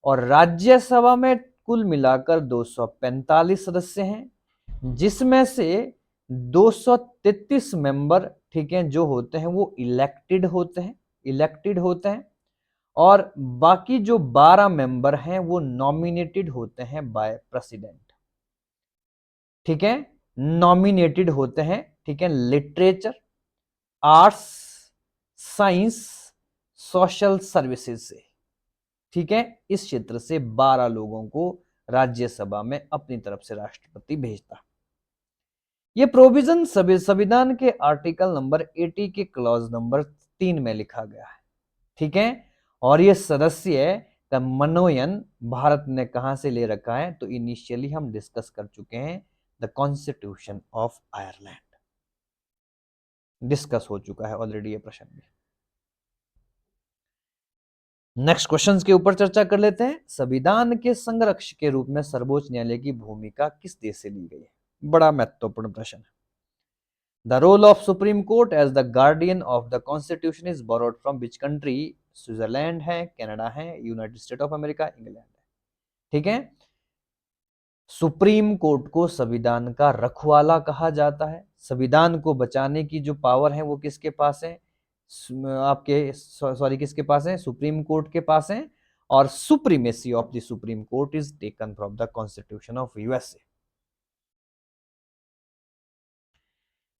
और राज्यसभा में कुल मिलाकर 245 सदस्य हैं, जिसमें से 233 मेंबर, ठीक है, जो होते हैं वो इलेक्टेड होते हैं, और बाकी जो 12 मेंबर हैं वो नॉमिनेटेड होते हैं बाय प्रेसिडेंट। ठीक है, नॉमिनेटेड होते हैं, ठीक है, literature, arts, science, social services से। ठीक है, इस क्षेत्र से 12 लोगों को राज्यसभा में अपनी तरफ से राष्ट्रपति भेजता। ये प्रोविजन संविधान के आर्टिकल नंबर 80 के क्लॉज नंबर 3 में लिखा गया है, ठीक है। और ये सदस्य का मनोनयन भारत ने कहां से ले रखा है, तो इनिशियली हम डिस्कस कर चुके हैं the constitution of Ireland, discuss हो चुका है ऑलरेडी ये प्रश्न भी। नेक्स्ट क्वेश्चंस के ऊपर चर्चा कर लेते हैं। संविधान के संरक्षक के रूप में सर्वोच्च न्यायालय की भूमिका किस देश से ली गई है? बड़ा महत्वपूर्ण प्रश्न है। The role of supreme court as the guardian of the constitution is borrowed from which country? Switzerland है, कनाडा है, United State of America, England है, ठीक है। सुप्रीम कोर्ट को संविधान का रखवाला कहा जाता है। संविधान को बचाने की जो पावर है वो किसके पास है? आपके सॉरी किसके पास है? सुप्रीम कोर्ट के पास है। और supremacy of the supreme court is taken from the constitution of USA.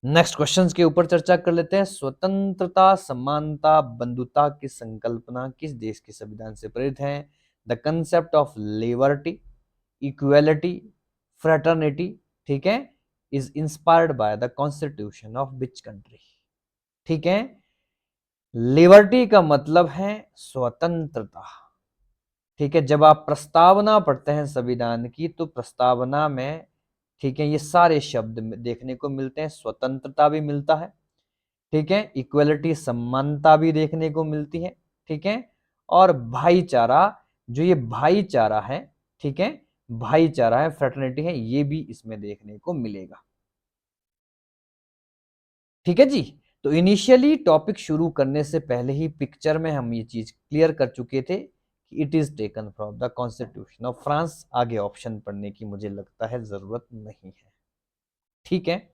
Next questions के ऊपर चर्चा कर लेते हैं। स्वतंत्रता, समानता, बंधुता की संकल्पना किस देश के संविधान से प्रेरित है? The concept of liberty, equality, fraternity, ठीक है, is inspired by the constitution of which country? ठीक है, लिबर्टी का मतलब है स्वतंत्रता, ठीक है। जब आप प्रस्तावना पढ़ते हैं संविधान की, तो प्रस्तावना में, ठीक है, ये सारे शब्द देखने को मिलते हैं। स्वतंत्रता भी मिलता है, ठीक है, इक्वलिटी समानता भी देखने को मिलती है, ठीक है, और भाईचारा, जो ये भाईचारा है, ठीक है, भाईचारा है, फ्रेटर्निटी है, ये भी इसमें देखने को मिलेगा, ठीक है जी। तो इनिशियली टॉपिक शुरू करने से पहले ही पिक्चर में हम ये चीज क्लियर कर चुके थे कि it is taken from the constitution of France. आगे ऑप्शन पढ़ने की मुझे लगता है जरूरत नहीं है, ठीक है।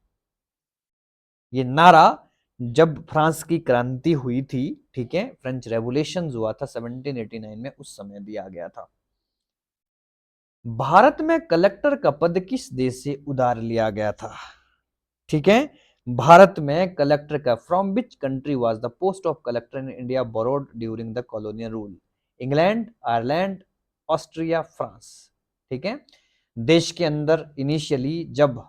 ये नारा जब फ्रांस की क्रांति हुई थी, ठीक है, फ्रेंच रेवोल्यूशन हुआ था 1789 में, उस समय दिया गया था। भारत में कलेक्टर का पद किस देश से उधार लिया गया था? ठीक है, भारत में कलेक्टर का, from which country was the post of collector in India borrowed during the colonial rule? England, Ireland, Austria, France, ठीक है। देश के अंदर इनिशियली जब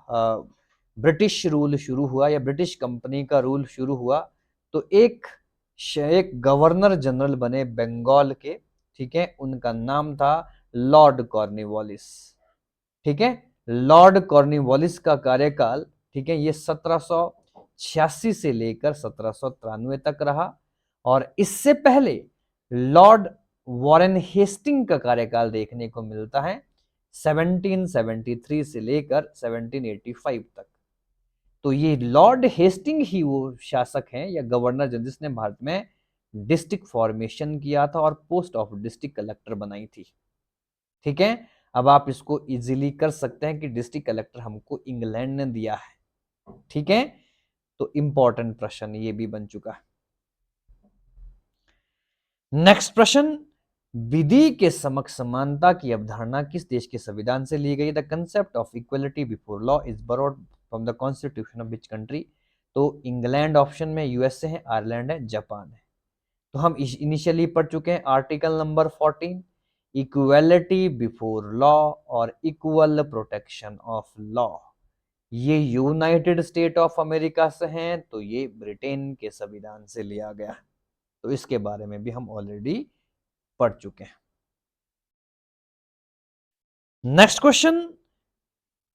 ब्रिटिश रूल शुरू हुआ या ब्रिटिश कंपनी का रूल शुरू हुआ, तो एक गवर्नर जनरल बने बंगाल के, ठीक है, उनका नाम था लॉर्ड कॉर्नवालिस, ठीक है। लॉर्ड कॉर्नवालिस का कार्यकाल, ठीक है, ये 1786 से लेकर 1793 तक रहा। और इससे पहले लॉर्ड वॉरेन हेस्टिंग का कार्यकाल देखने को मिलता है 1773 से लेकर 1785 तक। तो ये लॉर्ड हेस्टिंग ही वो शासक हैं या गवर्नर जनरल जिसने भारत में डिस्ट्रिक्ट फॉर्मेशन किया था और पोस्ट ऑफ डिस्ट्रिक्ट कलेक्टर बनाई थी, ठीक है। अब आप इसको इजीली कर सकते हैं कि डिस्ट्रिक्ट कलेक्टर हमको इंग्लैंड ने दिया है, ठीक है। तो इंपॉर्टेंट प्रश्न ये भी बन चुका है। नेक्स्ट प्रश्न, विधि के समक्ष समानता की अवधारणा किस देश के संविधान से ली गई? The concept of equality before law is borrowed from the constitution of which country? तो इंग्लैंड ऑप्शन में, यूएसए है, आयरलैंड है, जापान है। तो हम इनिशियली पढ़ चुके हैं article number 14, equality before law और इक्वल प्रोटेक्शन ऑफ लॉ। ये यूनाइटेड स्टेट ऑफ अमेरिका से हैं, तो ये ब्रिटेन के संविधान से लिया गया है। तो इसके बारे में भी हम ऑलरेडी पढ़ चुके हैं। नेक्स्ट क्वेश्चन,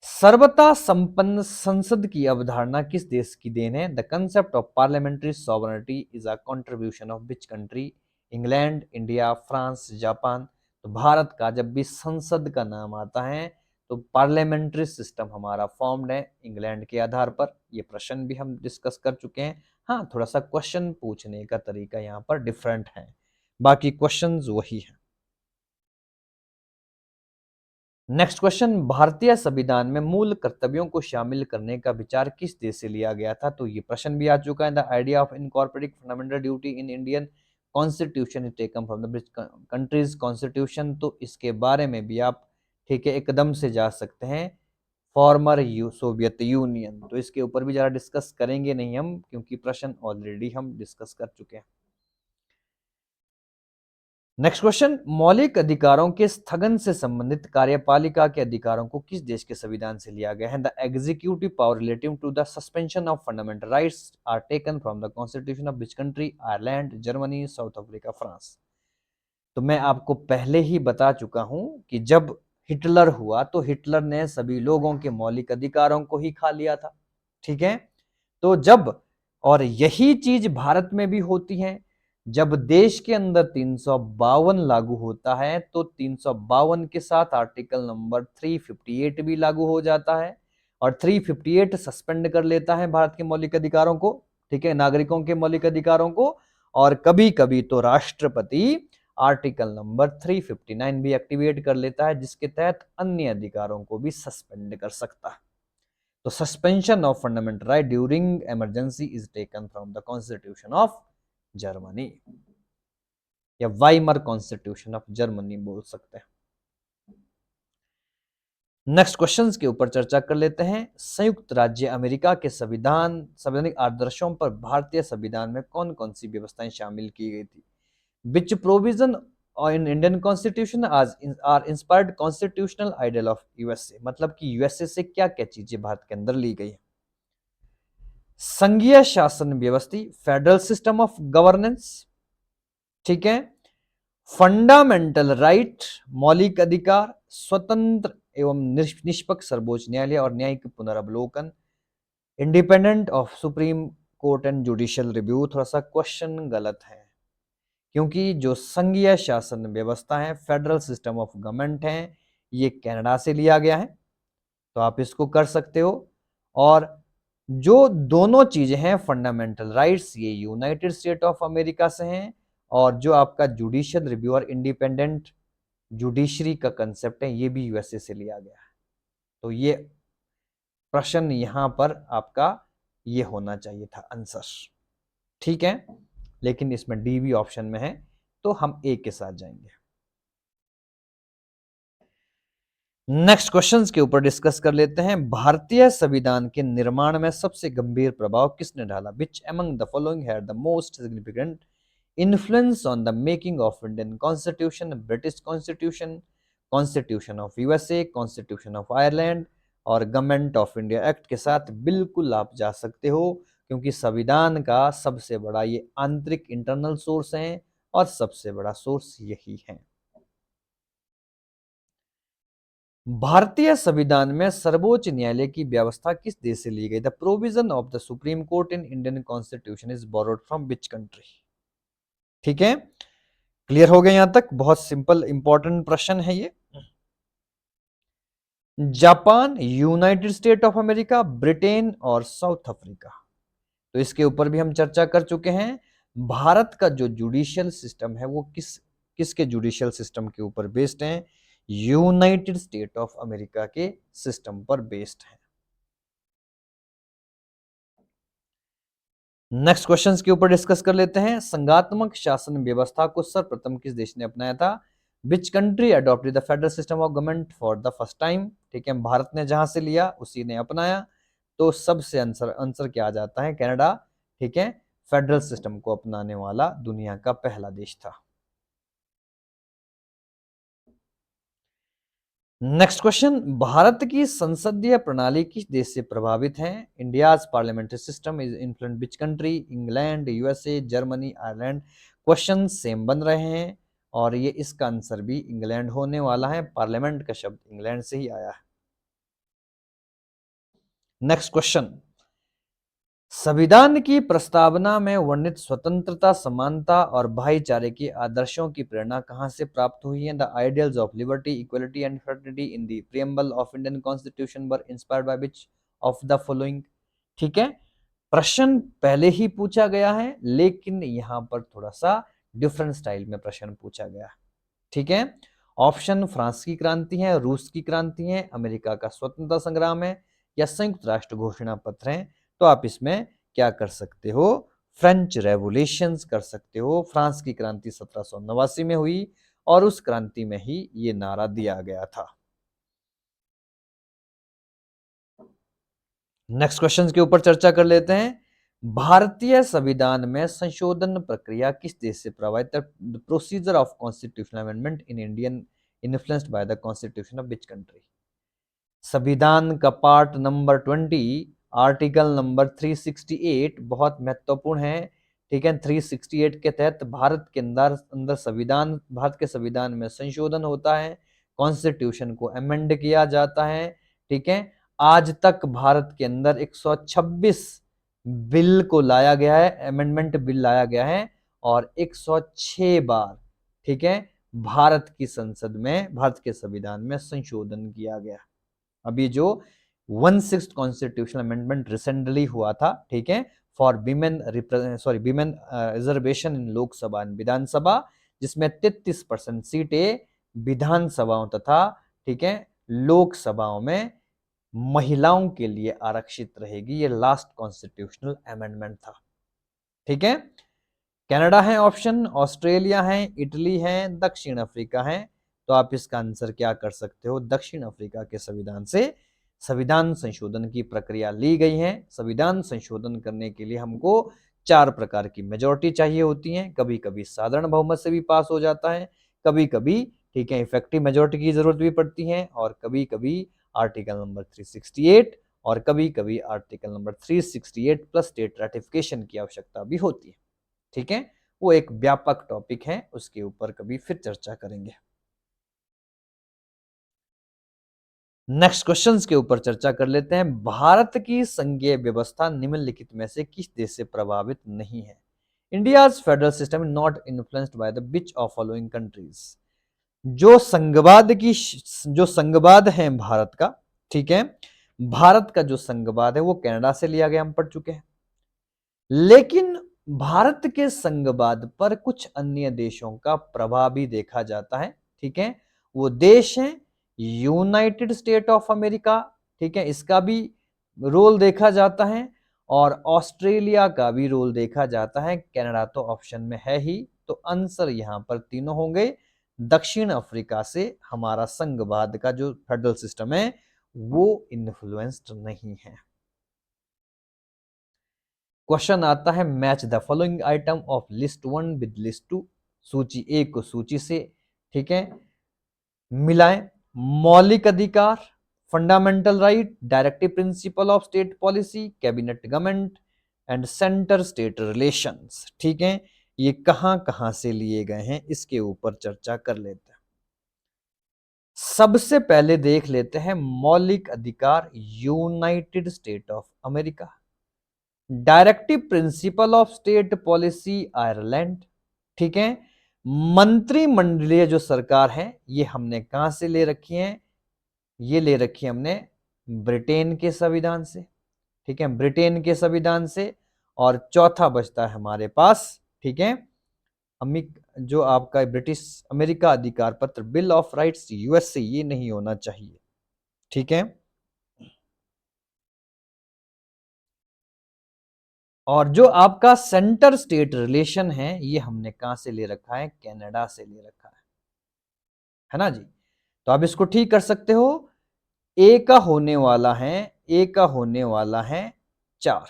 सर्वता संपन्न संसद की अवधारणा किस देश की देन है? The concept of parliamentary sovereignty is a contribution of which country? England, India, France, Japan. तो भारत का जब भी संसद का नाम आता है तो पार्लियामेंट्री सिस्टम हमारा फॉर्म्ड है इंग्लैंड के आधार पर। ये प्रश्न भी हम डिस्कस कर चुके हैं। हाँ, थोड़ा सा क्वेश्चन पूछने का तरीका यहाँ पर डिफरेंट है, बाकी क्वेश्चंस वही है। नेक्स्ट क्वेश्चन, भारतीय संविधान में मूल कर्तव्यों को शामिल करने का विचार किस देश से लिया गया था? तो ये प्रश्न भी आ चुका है। The idea of incorporating fundamental duty in Indian constitution is taken from the countries constitution. तो इसके बारे में भी आप, ठीक है, एकदम से जा सकते हैं फॉर्मर सोवियत यूनियन। तो इसके ऊपर भी जरा डिस्कस करेंगे नहीं हम, क्योंकि प्रश्न ऑलरेडी हम डिस्कस कर चुके हैं। नेक्स्ट क्वेश्चन, मौलिक अधिकारों के स्थगन से संबंधित कार्यपालिका के अधिकारों को किस देश के संविधान से लिया गया है? The executive power relative to the suspension of fundamental rights are taken from the constitution of which country? Ireland, Germany, South Africa, France. तो मैं आपको पहले ही बता चुका हूं कि जब हिटलर हुआ तो हिटलर ने सभी लोगों के मौलिक अधिकारों को ही खा लिया था। ठीक है, तो जब, और यही चीज भारत में भी होती है, जब देश के अंदर 352 लागू होता है तो 352 के साथ आर्टिकल नंबर 358 भी लागू हो जाता है, और 358 सस्पेंड कर लेता है भारत के मौलिक अधिकारों को, ठीक है, नागरिकों के मौलिक अधिकारों को। और कभी कभी तो राष्ट्रपति आर्टिकल नंबर 359 भी एक्टिवेट कर लेता है, जिसके तहत अन्य अधिकारों को भी सस्पेंड कर सकता है। तो suspension of fundamental right during emergency is taken from the constitution of Germany, या वाइमर कॉन्स्टिट्यूशन ऑफ जर्मनी बोल सकते हैं। नेक्स्ट क्वेश्चंस के ऊपर चर्चा कर लेते हैं। संयुक्त राज्य अमेरिका के संवैधानिक आदर्शों पर भारतीय संविधान में कौन कौन सी व्यवस्थाएं शामिल की गई थी? Which provision in Indian Constitution are inspired constitutional ideal of USA? मतलब कि यूएसए से क्या क्या चीजें भारत के अंदर ली गई है? संघीय शासन व्यवस्था, फेडरल सिस्टम ऑफ गवर्नेंस, ठीक है, फंडामेंटल राइट, मौलिक अधिकार, स्वतंत्र एवं निष्पक्ष सर्वोच्च न्यायालय और न्यायिक पुनरावलोकन, independent of supreme court and judicial review. थोड़ा सा क्वेश्चन गलत है, क्योंकि जो संघीय शासन व्यवस्था है, फेडरल सिस्टम ऑफ गवर्नमेंट है, ये कनाडा से लिया गया है, तो आप इसको कर सकते हो। और जो दोनों चीजें हैं, फंडामेंटल राइट्स, ये यूनाइटेड स्टेट ऑफ अमेरिका से हैं, और जो आपका जुडिशियल रिव्यू और इंडिपेंडेंट जुडिशरी का कंसेप्ट है, ये भी यूएसए से लिया गया है। तो ये प्रश्न यहां पर आपका ये होना चाहिए था आंसर, ठीक है, लेकिन इसमें डी भी ऑप्शन में है, तो हम ए के साथ जाएंगे। नेक्स्ट क्वेश्चंस के ऊपर डिस्कस कर लेते हैं। भारतीय संविधान के निर्माण में सबसे गंभीर प्रभाव किसने डाला? Which among the following had the most significant influence on the making of Indian constitution? British constitution, constitution of USA, constitution of Ireland, और गवर्नमेंट ऑफ इंडिया एक्ट के साथ बिल्कुल आप जा सकते हो, क्योंकि संविधान का सबसे बड़ा ये आंतरिक इंटरनल सोर्स है, और सबसे बड़ा सोर्स यही है। भारतीय संविधान में सर्वोच्च न्यायालय की व्यवस्था किस देश से ली गई? The provision of the supreme court in Indian constitution is borrowed from which country? ठीक है, क्लियर हो गया यहां तक? बहुत सिंपल इंपॉर्टेंट प्रश्न है ये। Japan, United State of America, Britain और साउथ अफ्रीका। तो इसके ऊपर भी हम चर्चा कर चुके हैं। भारत का जो जुडिशियल सिस्टम है वो किसके जुडिशियल सिस्टम के ऊपर बेस्ड है? यूनाइटेड स्टेट ऑफ अमेरिका के सिस्टम पर बेस्ड है। नेक्स्ट क्वेश्चंस के ऊपर डिस्कस कर लेते हैं। संघात्मक शासन व्यवस्था को सर्वप्रथम किस देश ने अपनाया था? Which country adopted the federal system of government for the first time? ठीक है, भारत ने जहां से लिया उसी ने अपनाया, तो सबसे आंसर क्या आ जाता है? कनाडा, ठीक है, फेडरल सिस्टम को अपनाने वाला दुनिया का पहला देश था। नेक्स्ट क्वेश्चन, भारत की संसदीय प्रणाली किस देश से प्रभावित है? India's parliamentary system is influenced which country? England, USA, Germany, Ireland. Question same बन रहे हैं, और ये इसका आंसर भी इंग्लैंड होने वाला है। पार्लियामेंट का शब्द इंग्लैंड से ही आया है। नेक्स्ट क्वेश्चन, संविधान की प्रस्तावना में वर्णित स्वतंत्रता, समानता और भाईचारे के आदर्शों की प्रेरणा कहां से प्राप्त हुई है? The ideals of liberty, equality and fraternity in the preamble of Indian constitution were inspired by which of the following? ठीक है, प्रश्न पहले ही पूछा गया है, लेकिन यहां पर थोड़ा सा डिफरेंट स्टाइल में प्रश्न पूछा गया है। ठीक है, ऑप्शन फ्रांस की क्रांति है, रूस की क्रांति है, अमेरिका का स्वतंत्रता संग्राम है, या संयुक्त राष्ट्र घोषणा पत्र है। तो आप इसमें क्या कर सकते हो? फ्रेंच रेवोल्यूशंस कर सकते हो। फ्रांस की क्रांति 1789 में हुई, और उस क्रांति में ही ये नारा दिया गया था। नेक्स्ट क्वेश्चन के ऊपर चर्चा कर लेते हैं। भारतीय संविधान में संशोधन प्रक्रिया किस देश से प्रभावित है? The procedure of constitutional amendment in Indian influenced by the constitution of which country? संविधान का पार्ट नंबर 20 आर्टिकल नंबर 368 बहुत महत्वपूर्ण है। ठीक है, 368 के तहत भारत के अंदर संविधान, भारत के संविधान में संशोधन होता है, कॉन्स्टिट्यूशन को अमेंड किया जाता है। ठीक है, आज तक भारत के अंदर 126 बिल को लाया गया है, अमेंडमेंट बिल लाया गया है, और 106 बार, ठीक है, भारत की संसद में, भारत के संविधान में संशोधन किया गया। अभी जो 16th कॉन्स्टिट्यूशनल अमेंडमेंट रिसेंटली हुआ था, ठीक है, for women reservation in Lok Sabha and Vidhan Sabha, जिसमें 33% सीटें विधानसभाओं तथा, ठीक है, लोकसभाओं में महिलाओं के लिए आरक्षित रहेगी। ये लास्ट कॉन्स्टिट्यूशनल अमेंडमेंट था। ठीक है, कनाडा है ऑप्शन, ऑस्ट्रेलिया है, इटली है, दक्षिण अफ्रीका है। तो आप इसका आंसर क्या कर सकते हो? दक्षिण अफ्रीका के संविधान से संविधान संशोधन की प्रक्रिया ली गई है। संविधान संशोधन करने के लिए हमको 4 प्रकार की मेजॉरिटी चाहिए होती है। कभी कभी साधारण बहुमत से भी पास हो जाता है, कभी कभी, ठीक है, इफेक्टिव मेजॉरिटी की जरूरत भी पड़ती है, और कभी कभी आर्टिकल नंबर 368 और कभी कभी article number 368 plus state ratification की आवश्यकता भी होती है। ठीक है, वो एक व्यापक टॉपिक है, उसके ऊपर कभी फिर चर्चा करेंगे। नेक्स्ट क्वेश्चंस के ऊपर चर्चा कर लेते हैं। भारत की संघीय व्यवस्था निम्नलिखित में से किस देश से प्रभावित नहीं है? India's federal system not influenced by the which of following countries? जो संघवाद है भारत का, ठीक है, भारत का जो संघवाद है वो कनाडा से लिया गया, हम पढ़ चुके हैं। लेकिन भारत के संघवाद पर कुछ अन्य देशों का प्रभाव भी देखा जाता है। ठीक है, वो देश हैं यूनाइटेड स्टेट ऑफ अमेरिका, ठीक है, इसका भी रोल देखा जाता है, और ऑस्ट्रेलिया का भी रोल देखा जाता है। कनाडा तो ऑप्शन में है ही, तो आंसर यहां पर तीनों होंगे। दक्षिण अफ्रीका से हमारा संघवाद का जो फेडरल सिस्टम है वो इन्फ्लुएंस्ड नहीं है। क्वेश्चन आता है, match the following item of list 1 with list 2। सूची 1 को सूची से, ठीक है, मिलाएं। मौलिक अधिकार, fundamental right, directive principle of state policy, cabinet government and centre state relations. ठीक है, ये कहां कहां से लिए गए हैं, इसके ऊपर चर्चा कर लेते हैं। सबसे पहले देख लेते हैं मौलिक अधिकार, United State of America. Directive principle of state policy, Ireland. ठीक है, मंत्रिमंडलीय जो सरकार है ये हमने कहां से ले रखी है? ये ले रखी है हमने ब्रिटेन के संविधान से। ठीक है, ब्रिटेन के संविधान से। और चौथा बचता है हमारे पास, ठीक है, जो आपका ब्रिटिश अमेरिका अधिकार पत्र, बिल ऑफ राइट्स, यूएस से, ये नहीं होना चाहिए। ठीक है, और जो आपका सेंटर स्टेट रिलेशन है ये हमने कहां से ले रखा है? कनाडा से ले रखा है ना जी। तो आप इसको ठीक कर सकते हो। ए का होने वाला है, ए का होने वाला है 4,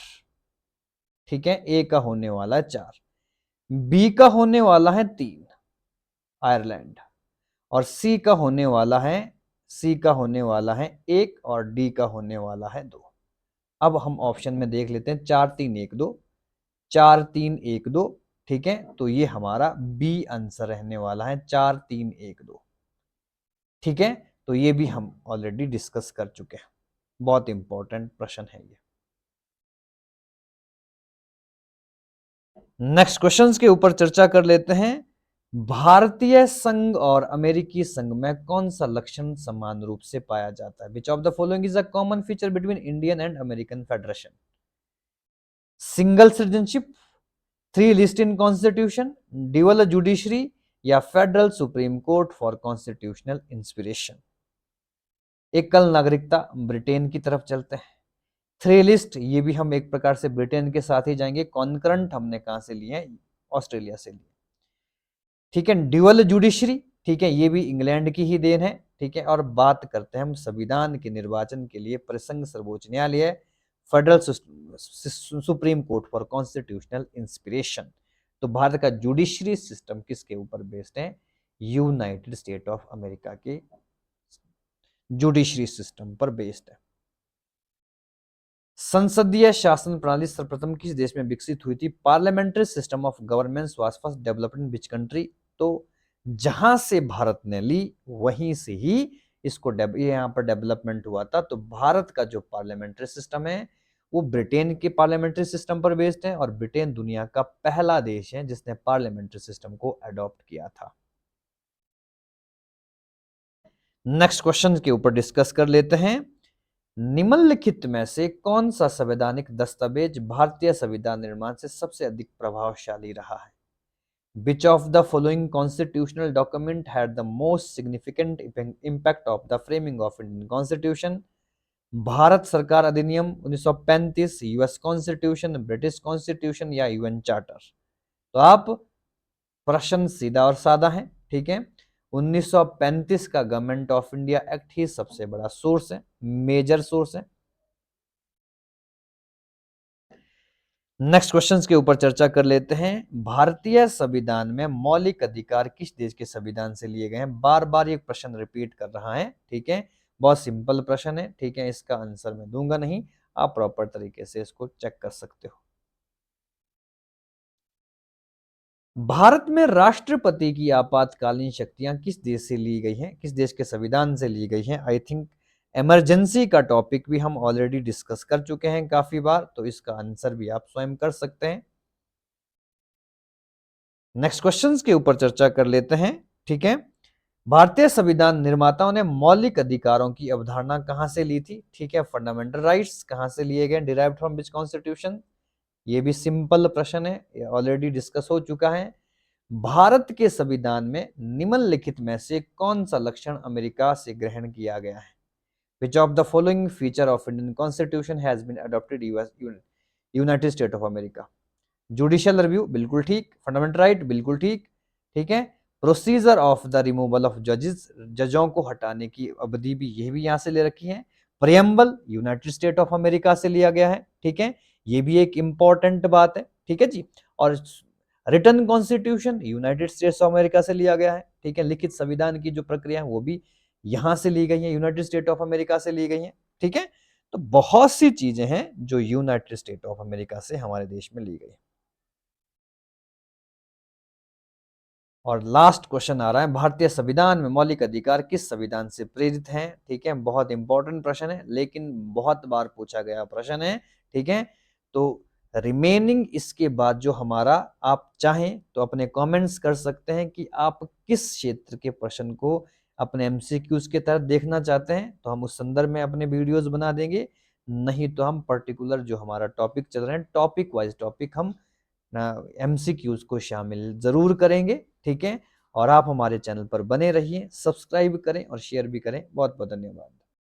ठीक है, ए का होने वाला है 4, बी का होने वाला है 3, आयरलैंड, और सी का होने वाला है, सी का होने वाला है 1, और डी का होने वाला है 2। अब हम ऑप्शन में देख लेते हैं, 4 3 1 2, 4 3 1 2, ठीक है, तो ये हमारा बी आंसर रहने वाला है, 4 3 1 2। ठीक है, तो ये भी हम ऑलरेडी डिस्कस कर चुके हैं, बहुत इंपॉर्टेंट प्रश्न है ये। नेक्स्ट क्वेश्चंस के ऊपर चर्चा कर लेते हैं। भारतीय संघ और अमेरिकी संघ में कौन सा लक्षण समान रूप से पाया जाता है? Which of the following is a common feature between Indian and American federation? Single citizenship, 3 list in constitution, dual judiciary, या federal supreme court for constitutional inspiration? एकल नागरिकता, ब्रिटेन की तरफ चलते हैं। 3 लिस्ट, ये भी हम एक प्रकार से ब्रिटेन के साथ ही जाएंगे। कॉन्करेंट हमने कहां से लिए हैं? ऑस्ट्रेलिया से लिए। ठीक है, ड्यूअल जुडिशरी, ठीक है, ये भी इंग्लैंड की ही देन है। ठीक है, और बात करते हैं हम संविधान के निर्वाचन के लिए परिसंघ सर्वोच्च न्यायालय, supreme court for constitutional inspiration. तो भारत का जुडिशरी सिस्टम किसके ऊपर बेस्ड है? यूनाइटेड स्टेट ऑफ अमेरिका के जुडिशरी सिस्टम पर बेस्ड है। संसदीय शासन प्रणाली सर्वप्रथम किस देश में विकसित हुई थी? Parliamentary system of governance was first developed in which country? तो जहां से भारत ने ली वहीं से ही इसको यहाँ पर डेवलपमेंट हुआ था। तो भारत का जो पार्लियामेंट्री सिस्टम है वो ब्रिटेन के पार्लियामेंट्री सिस्टम पर बेस्ड है, और ब्रिटेन दुनिया का पहला देश है जिसने पार्लियामेंट्री सिस्टम को अडॉप्ट किया था। नेक्स्ट क्वेश्चन के ऊपर डिस्कस कर लेते हैं। निम्नलिखित में से कौन सा संवैधानिक दस्तावेज भारतीय संविधान निर्माण से सबसे अधिक प्रभावशाली रहा है? Which of the following constitutional document had the most significant impact of the framing of Indian Constitution? Bharat सरकार अधिनियम 1935, यूएस कॉन्स्टिट्यूशन, ब्रिटिश कॉन्स्टिट्यूशन या यूएन चार्टर? तो आप प्रश्न सीधा और सादा है, ठीक है। 1935 का गवर्नमेंट ऑफ इंडिया एक्ट ही सबसे बड़ा सोर्स है, मेजर सोर्स है। नेक्स्ट क्वेश्चंस के ऊपर चर्चा कर लेते हैं। भारतीय संविधान में मौलिक अधिकार किस देश के संविधान से लिए गए हैं? बार बार ये प्रश्न रिपीट कर रहा है, ठीक है। बहुत सिंपल प्रश्न है, ठीक है। इसका आंसर मैं दूंगा नहीं, आप प्रॉपर तरीके से इसको चेक कर सकते हो। भारत में राष्ट्रपति की आपातकालीन शक्तियां किस देश से ली गई हैं? किस देश के संविधान से ली गई हैं? आई थिंक इमरजेंसी का टॉपिक भी हम ऑलरेडी डिस्कस कर चुके हैं काफी बार, तो इसका आंसर भी आप स्वयं कर सकते हैं। नेक्स्ट क्वेश्चंस के ऊपर चर्चा कर लेते हैं, ठीक है। भारतीय संविधान निर्माताओं ने मौलिक अधिकारों की अवधारणा कहां से ली थी? ठीक है, फंडामेंटल राइट्स कहां से लिए गए? Derived from which constitution? ये भी सिंपल प्रश्न है, ये ऑलरेडी डिस्कस हो चुका है। भारत के संविधान में निम्नलिखित में से कौन सा लक्षण अमेरिका से ग्रहण किया गया है? Which of the following feature of Indian Constitution has been adopted United State of America? Judicial review बिल्कुल ठीक, फंडामेंटल राइट बिल्कुल ठीक, ठीक है। Procedure of the removal of जजेस, जजों को हटाने की अवधि भी यह भी यहां से ले रखी है। Preamble United State of America से लिया गया है, ठीक है। ये भी एक इंपॉर्टेंट बात है, ठीक है जी। और written constitution United States of America से लिया गया है, ठीक है। लिखित संविधान की जो प्रक्रिया है वो भी यहां से ली गई है, यूनाइटेड स्टेट ऑफ अमेरिका से ली गई है, ठीक है। तो बहुत सी चीजें हैं जो यूनाइटेड स्टेट ऑफ अमेरिका से हमारे देश में ली गई। और लास्ट क्वेश्चन आ रहा है, भारतीय संविधान में मौलिक अधिकार किस संविधान से प्रेरित हैं? ठीक है, बहुत इंपॉर्टेंट प्रश्न है, लेकिन बहुत बार पूछा गया प्रश्न है, ठीक है। तो रिमेनिंग इसके बाद जो हमारा, आप चाहें तो अपने कमेंट्स कर सकते हैं कि आप किस क्षेत्र के प्रश्न को अपने एमसीक्यूज के तहत देखना चाहते हैं, तो हम उस संदर्भ में अपने वीडियोस बना देंगे। नहीं तो हम पर्टिकुलर जो हमारा टॉपिक चल रहे हैं, टॉपिक वाइज टॉपिक हम एमसीक्यूज को शामिल जरूर करेंगे, ठीक है। और आप हमारे चैनल पर बने रहिए, सब्सक्राइब करें और शेयर भी करें। बहुत बहुत धन्यवाद।